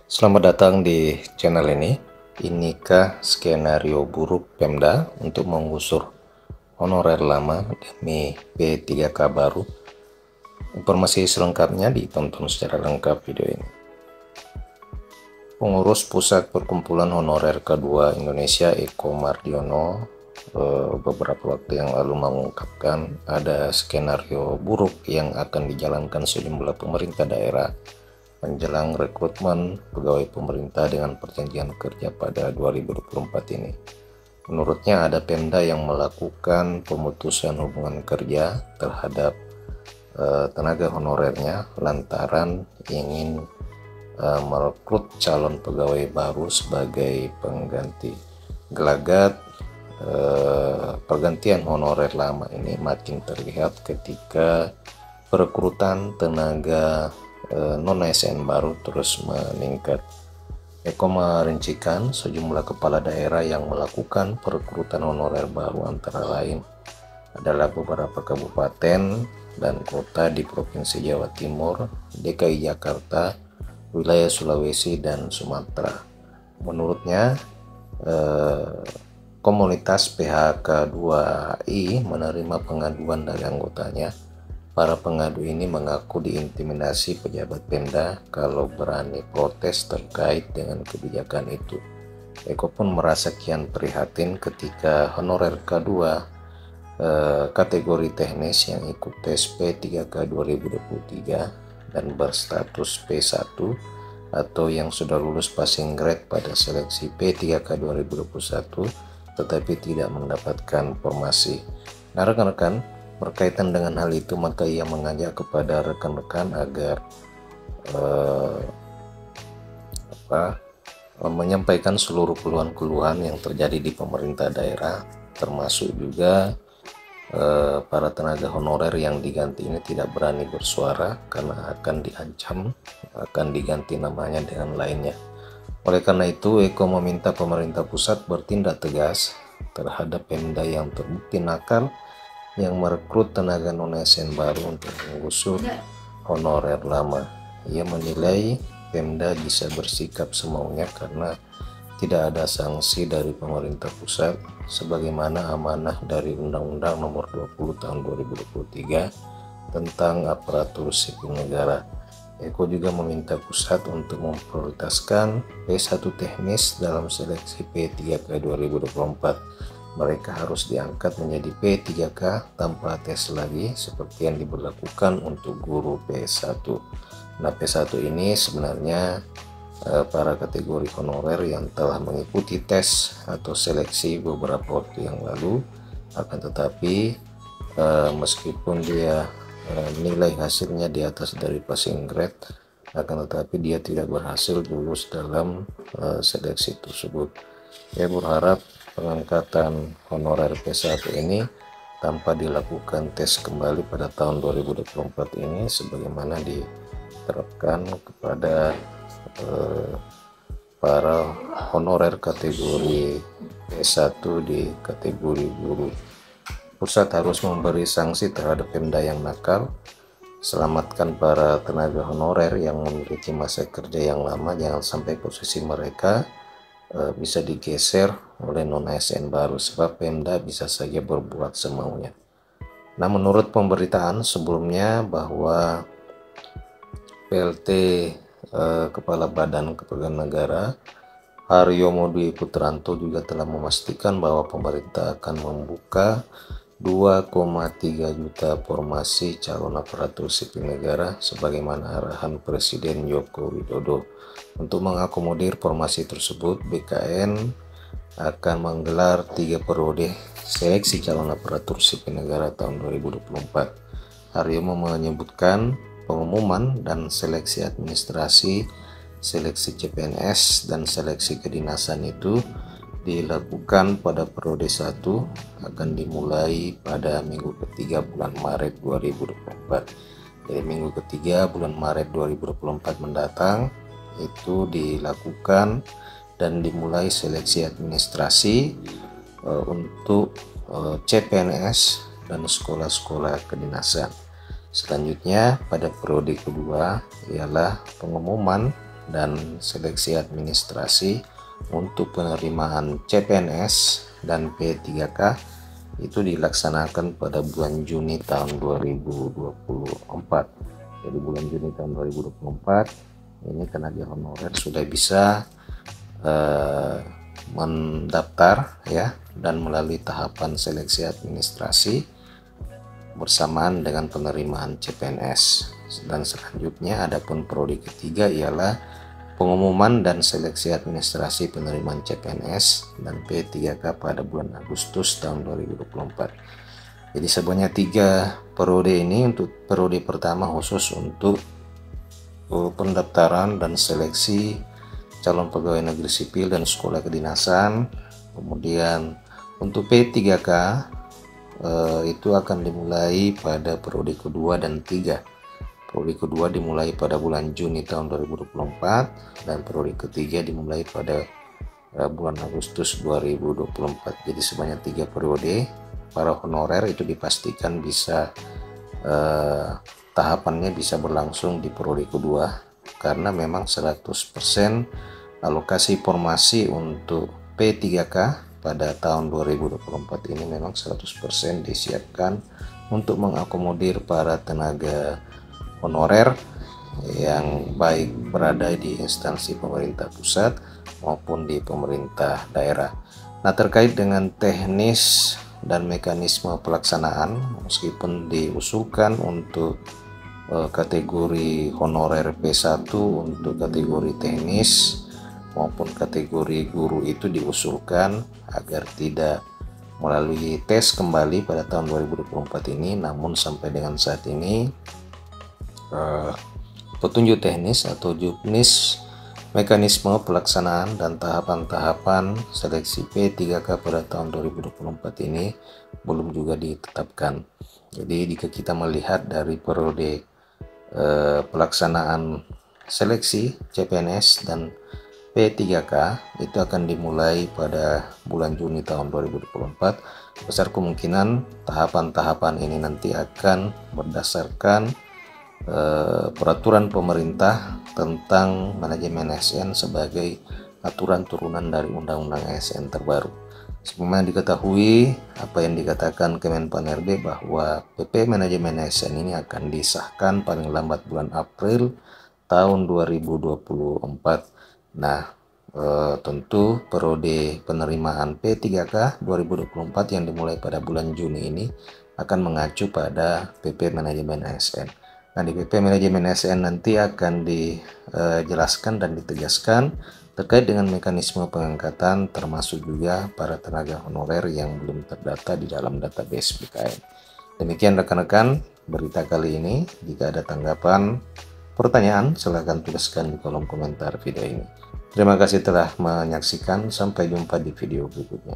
Selamat datang di channel ini. Inikah skenario buruk Pemda untuk menggusur honorer lama demi P3K baru? Informasi selengkapnya ditonton secara lengkap video ini. Pengurus Pusat Perkumpulan Honorer K2 Indonesia Eko Mardiono beberapa waktu yang lalu mengungkapkan ada skenario buruk yang akan dijalankan sejumlah pemerintah daerah menjelang rekrutmen pegawai pemerintah dengan perjanjian kerja pada 2024 ini. Menurutnya ada Pemda yang melakukan pemutusan hubungan kerja terhadap tenaga honorernya lantaran ingin merekrut calon pegawai baru sebagai pengganti. Gelagat pergantian honorer lama ini makin terlihat ketika perekrutan tenaga non-ASN baru terus meningkat. Eko merincikan sejumlah kepala daerah yang melakukan perekrutan honorer baru antara lain adalah beberapa kabupaten dan kota di Provinsi Jawa Timur, DKI Jakarta, wilayah Sulawesi, dan Sumatera. Menurutnya, komunitas PHK2I menerima pengaduan dari anggotanya. Para pengadu ini mengaku diintimidasi pejabat Pemda kalau berani protes terkait dengan kebijakan itu. Eko pun merasa kian prihatin ketika honorer K2 kategori teknis yang ikut tes P3K 2023 dan berstatus P1 atau yang sudah lulus passing grade pada seleksi P3K 2021 tetapi tidak mendapatkan formasi. Nah, rekan-rekan, berkaitan dengan hal itu, maka ia mengajak kepada rekan-rekan agar menyampaikan seluruh keluhan-keluhan yang terjadi di pemerintah daerah, termasuk juga para tenaga honorer yang diganti ini tidak berani bersuara karena akan diancam, akan diganti namanya dengan lainnya. Oleh karena itu, Eko meminta pemerintah pusat bertindak tegas terhadap Pemda yang terbukti nakal yang merekrut tenaga non-ASN baru untuk menggusur honorer lama. Ia menilai Pemda bisa bersikap semaunya karena tidak ada sanksi dari pemerintah pusat sebagaimana amanah dari Undang-Undang Nomor 20 Tahun 2023 tentang aparatur sipil negara. Eko juga meminta pusat untuk memprioritaskan P1 teknis dalam seleksi P3K 2024. Mereka harus diangkat menjadi P3K tanpa tes lagi seperti yang diberlakukan untuk guru P1. Nah, P1 ini sebenarnya para kategori honorer yang telah mengikuti tes atau seleksi beberapa waktu yang lalu, akan tetapi meskipun dia nilai hasilnya di atas dari passing grade, akan tetapi dia tidak berhasil lulus dalam seleksi tersebut. Saya berharap pengangkatan honorer P1 ini tanpa dilakukan tes kembali pada tahun 2024 ini sebagaimana diterapkan kepada para honorer kategori P1 di kategori guru. Pusat harus memberi sanksi terhadap Pemda yang nakal, selamatkan para tenaga honorer yang memiliki masa kerja yang lama, jangan sampai posisi mereka bisa digeser oleh non-ASN baru sebab Pemda bisa saja berbuat semaunya. Nah, menurut pemberitaan sebelumnya bahwa PLT Kepala Badan Kepegawaian Negara Haryomo Dwi Putranto juga telah memastikan bahwa pemerintah akan membuka 2,3 juta formasi calon aparatur sipil negara sebagaimana arahan Presiden Joko Widodo. Untuk mengakomodir formasi tersebut, BKN akan menggelar 3 periode seleksi calon aparatur sipil negara tahun 2024. Haryomo menyebutkan pengumuman dan seleksi administrasi, seleksi CPNS, dan seleksi kedinasan itu dilakukan pada periode 1 akan dimulai pada minggu ketiga bulan Maret 2024. Jadi minggu ketiga bulan Maret 2024 mendatang itu dilakukan dan dimulai seleksi administrasi untuk CPNS dan sekolah-sekolah kedinasan. Selanjutnya pada periode kedua ialah pengumuman dan seleksi administrasi untuk penerimaan CPNS dan P3K itu dilaksanakan pada bulan Juni tahun 2024. Jadi bulan Juni tahun 2024 ini tenaga honorer sudah bisa mendaftar ya, dan melalui tahapan seleksi administrasi bersamaan dengan penerimaan CPNS. Dan selanjutnya adapun prodi ketiga ialah pengumuman dan seleksi administrasi penerimaan CPNS dan P3K pada bulan Agustus tahun 2024. Jadi sebanyak 3 periode ini. Untuk periode pertama khusus untuk pendaftaran dan seleksi calon pegawai negeri sipil dan sekolah kedinasan. Kemudian untuk P3K itu akan dimulai pada periode kedua dan 3. Periode kedua dimulai pada bulan Juni tahun 2024 dan periode ketiga dimulai pada bulan Agustus 2024. Jadi sebanyak 3 periode. Para honorer itu dipastikan bisa tahapannya bisa berlangsung di periode kedua, karena memang 100% alokasi formasi untuk P3K pada tahun 2024 ini memang 100% disiapkan untuk mengakomodir para tenaga honorer yang baik berada di instansi pemerintah pusat maupun di pemerintah daerah. Nah, terkait dengan teknis dan mekanisme pelaksanaan, meskipun diusulkan untuk kategori honorer P1 untuk kategori teknis maupun kategori guru itu diusulkan agar tidak melalui tes kembali pada tahun 2024 ini, namun sampai dengan saat ini petunjuk teknis atau juknis mekanisme pelaksanaan dan tahapan-tahapan seleksi P3K pada tahun 2024 ini belum juga ditetapkan. Jadi jika kita melihat dari periode pelaksanaan seleksi CPNS dan P3K itu akan dimulai pada bulan Juni tahun 2024, besar kemungkinan tahapan-tahapan ini nanti akan berdasarkan peraturan pemerintah tentang manajemen ASN sebagai aturan turunan dari Undang-Undang ASN terbaru. Sebagaimana diketahui apa yang dikatakan Kemenpan-RB bahwa PP manajemen ASN ini akan disahkan paling lambat bulan April tahun 2024. Nah, tentu periode penerimaan P3K 2024 yang dimulai pada bulan Juni ini akan mengacu pada PP manajemen ASN. Nah, di PP manajemen ASN nanti akan dijelaskan dan ditegaskan terkait dengan mekanisme pengangkatan, termasuk juga para tenaga honorer yang belum terdata di dalam database BKN. Demikian rekan-rekan berita kali ini. Jika ada tanggapan, pertanyaan, silahkan tuliskan di kolom komentar video ini. Terima kasih telah menyaksikan. Sampai jumpa di video berikutnya.